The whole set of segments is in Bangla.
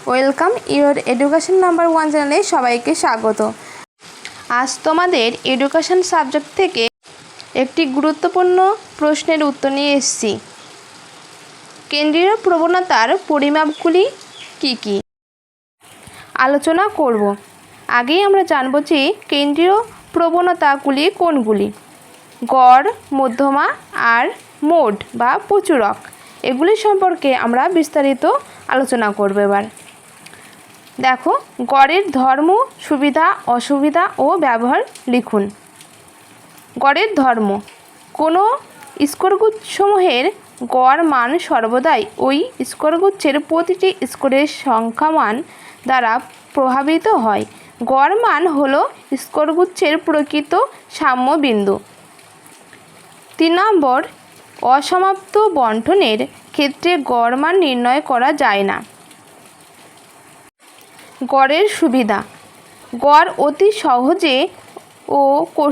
ওয়েলকাম ইউর এডুকেশন নাম্বার 1 চ্যানেলে সবাইকে স্বাগত। আজ তোমাদের এডুকেশন সাবজেক্ট থেকে একটি গুরুত্বপূর্ণ প্রশ্নের উত্তর নিয়ে এসেছি। কেন্দ্রীয় প্রবণতার পরিমাপগুলি কি কি আলোচনা করব। আগেই আমরা জানব যে কেন্দ্রীয় প্রবণতাগুলি কোনগুলি। গড়, মধ্যমা আর মোড বা প্রচুরক, এগুলি সম্পর্কে আমরা বিস্তারিত আলোচনা করব। এবার দেখো, গড়ের ধর্ম, সুবিধা, অসুবিধা ও ব্যবহার লিখুন। গড়ের ধর্ম: কোনো স্কোরগুচ্ছসমূহের গড় মান সর্বদাই ওই স্কোরগুচ্ছের প্রতিটি স্কোরের সংখ্যামান দ্বারা প্রভাবিত হয়। গড় মান হলো স্কোরগুচ্ছের প্রকৃত সাম্যবিন্দু। 3 নম্বর, অসমাপ্ত বণ্টনের ক্ষেত্রে গড় মান নির্ণয় করা যায় না। গড়ের সুবিধা: গড় অতি সহজে ও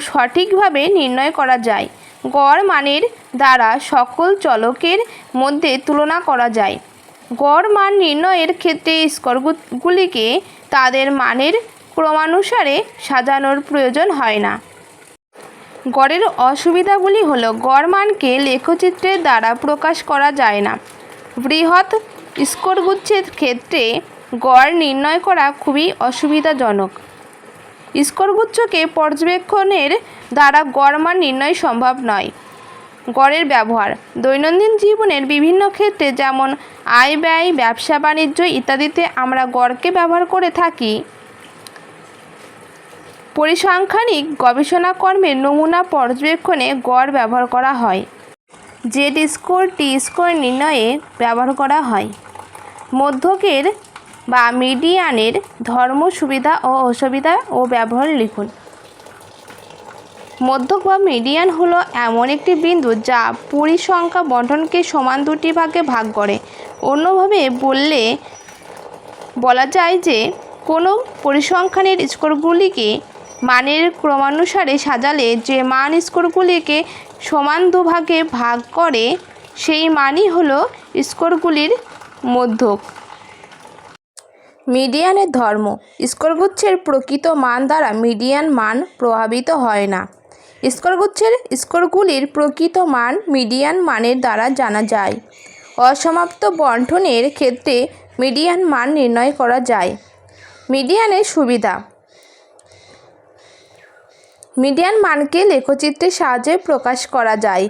সঠিকভাবে নির্ণয় করা যায়। গড় মানের দ্বারা সকল চলকের মধ্যে তুলনা করা যায়। গড় মান নির্ণয়ের ক্ষেত্রে স্কোরগুলিকে তাদের মানের ক্রমানুসারে সাজানোর প্রয়োজন হয় না। গড়ের অসুবিধাগুলি হলো: গড় মানকে লেখচিত্রের দ্বারা প্রকাশ করা যায় না। বৃহৎ স্কোরগুচ্ছের ক্ষেত্রে গড় নির্ণয় করা খুবই অসুবিধাজনক। স্কোরগুচ্ছকে পর্যবেক্ষণের দ্বারা গড় মান নির্ণয় সম্ভব নয়। গড়ের ব্যবহার: দৈনন্দিন জীবনের বিভিন্ন ক্ষেত্রে যেমন আয় ব্যয়, ব্যবসা বাণিজ্য ইত্যাদিতে আমরা গড়কে ব্যবহার করে থাকি। পরিসংখ্যানিক গবেষণা কর্মের নমুনা পর্যবেক্ষণে গড় ব্যবহার করা হয়। জেড স্কোর, টি স্কোর নির্ণয়ে ব্যবহার করা হয়। মধ্যকের বা মিডিয়ানের ধর্ম, সুবিধা ও অসুবিধা ও ব্যবহার লিখুন। মধ্যক বা মিডিয়ান হলো এমন একটি বিন্দু যা পরিসংখ্যা বণ্টনকে সমান দুটি ভাগে ভাগ করে। অন্যভাবে বলা যায় যে কোনো পরিসংখ্যানের স্কোরগুলিকে মানের ক্রমানুসারে সাজালে যে মান স্কোরগুলিকে সমান দুভাগে ভাগ করে সেই মানই হলো স্কোরগুলির মধ্যক। মিডিয়ানের ধর্ম: স্কোরগুচ্ছের প্রকৃত মান দ্বারা মিডিয়ান মান প্রভাবিত হয় না। স্কোরগুচ্ছের স্কোরগুলির প্রকৃত মান মিডিয়ান মানের দ্বারা জানা যায়। অসমাপ্ত বণ্টনের ক্ষেত্রে মিডিয়ান মান নির্ণয় করা যায়। মিডিয়ানের সুবিধা: মিডিয়ান মানকে লেখচিত্রের সাহায্যে প্রকাশ করা যায়।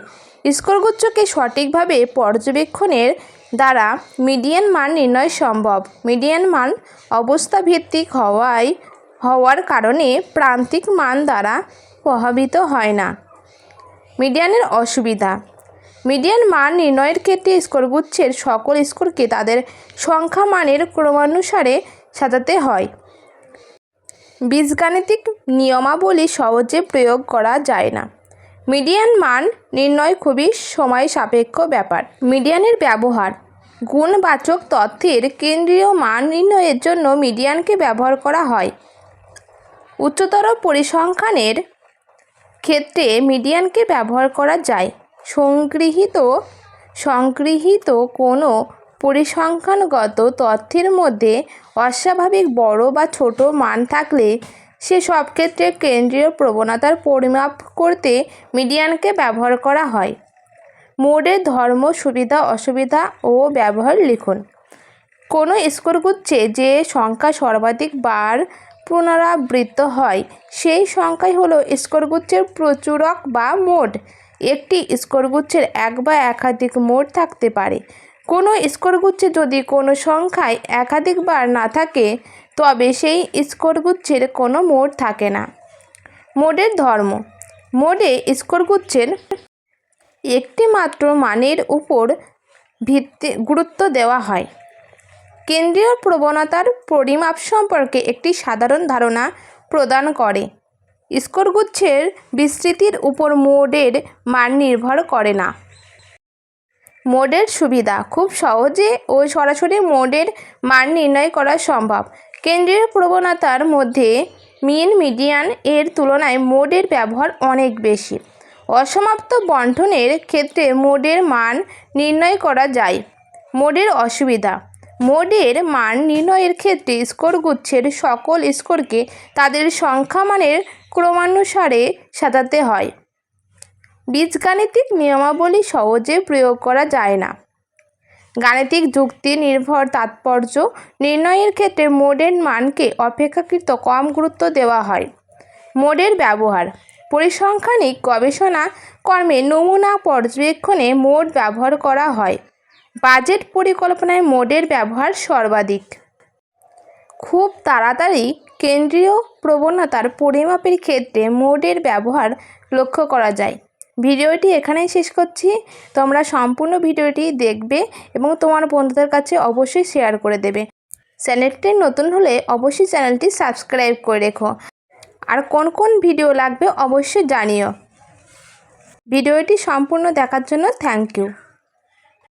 স্কোরগুচ্ছকে সঠিকভাবে পর্যবেক্ষণের দ্বারা মিডিয়ান মান নির্ণয় সম্ভব। মিডিয়ান মান অবস্থা ভিত্তিক হওয়ার কারণে প্রান্তিক মান দ্বারা প্রভাবিত হয় না। মিডিয়ানের অসুবিধা: মিডিয়ান মান নির্ণয়ের ক্ষেত্রে স্কোরগুচ্ছের সকল স্কোরকে তাদের সংখ্যা মানের ক্রমানুসারে সাজাতে হয়। বীজগাণিতিক নিয়মাবলী সহজে প্রয়োগ করা যায় না। মিডিয়ান মান নির্ণয় খুবই সময় সাপেক্ষ ব্যাপার। মিডিয়ানের ব্যবহার: গুণবাচক তথ্যের কেন্দ্রীয় মান নির্ণয়ের জন্য মিডিয়ানকে ব্যবহার করা হয়। উচ্চতর পরিসংখ্যানের ক্ষেত্রে মিডিয়ানকে ব্যবহার করা যায়। সংগৃহীত কোনো পরিসংখ্যানগত তথ্যের মধ্যে অস্বাভাবিক বড় বা ছোট মান থাকলে সে সব ক্ষেত্রে কেন্দ্রীয় প্রবণতার পরিমাপ করতে মিডিয়ানকে ব্যবহার করা হয়। মোডের ধর্ম, সুবিধা, অসুবিধা ও ব্যবহার লিখুন। কোনো স্কোরগুচ্ছে যে সংখ্যা সর্বাধিক বার পুনরাবৃত্ত হয় সেই সংখ্যাই হলো স্কোরগুচ্ছের প্রচুরক বা মোড। একটি স্কোরগুচ্ছের এক বা একাধিক মোড থাকতে পারে। কোনো স্কোরগুচ্ছে যদি কোনো সংখ্যায় একাধিকবার না থাকে তবে সেই স্কোরগুচ্ছের কোনো মোড থাকে না। মোডের ধর্ম: মোডে স্কোরগুচ্ছের একটি মাত্র মানের উপর গুরুত্ব দেওয়া হয়। কেন্দ্রীয় প্রবণতার পরিমাপ সম্পর্কে একটি সাধারণ ধারণা প্রদান করে। স্কোরগুচ্ছের বিস্তৃতির উপর মোডের মান নির্ভর করে না। মোডের সুবিধা: খুব সহজে ও সরাসরি মোডের মান নির্ণয় করা সম্ভব। কেন্দ্রীয় প্রবণতার মধ্যে মিন, মিডিয়ান এর তুলনায় মোডের ব্যবহার অনেক বেশি। অসমাপ্ত বণ্টনের ক্ষেত্রে মোডের মান নির্ণয় করা যায়। মোডের অসুবিধা: মোডের মান নির্ণয়ের ক্ষেত্রে স্কোর গুচ্ছের সকল স্কোরকে তাদের সংখ্যামানের ক্রমানুসারে সাজাতে হয়। বীজগাণিতিক নিয়মাবলী সহজে প্রয়োগ করা যায় না। গাণিতিক যুক্তি নির্ভর তাৎপর্য নির্ণয়ের ক্ষেত্রে মোডের মানকে অপেক্ষাকৃত কম গুরুত্ব দেওয়া হয়। মোডের ব্যবহার পরিসংখ্যানিক গবেষণা কর্মে নমুনা পর্যবেক্ষণে মোড ব্যবহার করা হয়। বাজেট পরিকল্পনায় মোডের ব্যবহার সর্বাধিক। খুব তাড়াতাড়ি কেন্দ্রীয় প্রবণতার পরিমাপের ক্ষেত্রে মোডের ব্যবহার লক্ষ্য করা যায়। ভিডিওটি এখানেই শেষ করছি। তোমরা সম্পূর্ণ ভিডিওটি দেখবে এবং তোমার বন্ধুদের কাছে অবশ্যই শেয়ার করে দেবে। চ্যানেলটি নতুন হলে অবশ্যই চ্যানেলটি সাবস্ক্রাইব করে রেখো। আর কোন কোন ভিডিও লাগবে অবশ্যই জানিও। ভিডিওটি সম্পূর্ণ দেখার জন্য থ্যাংক ইউ।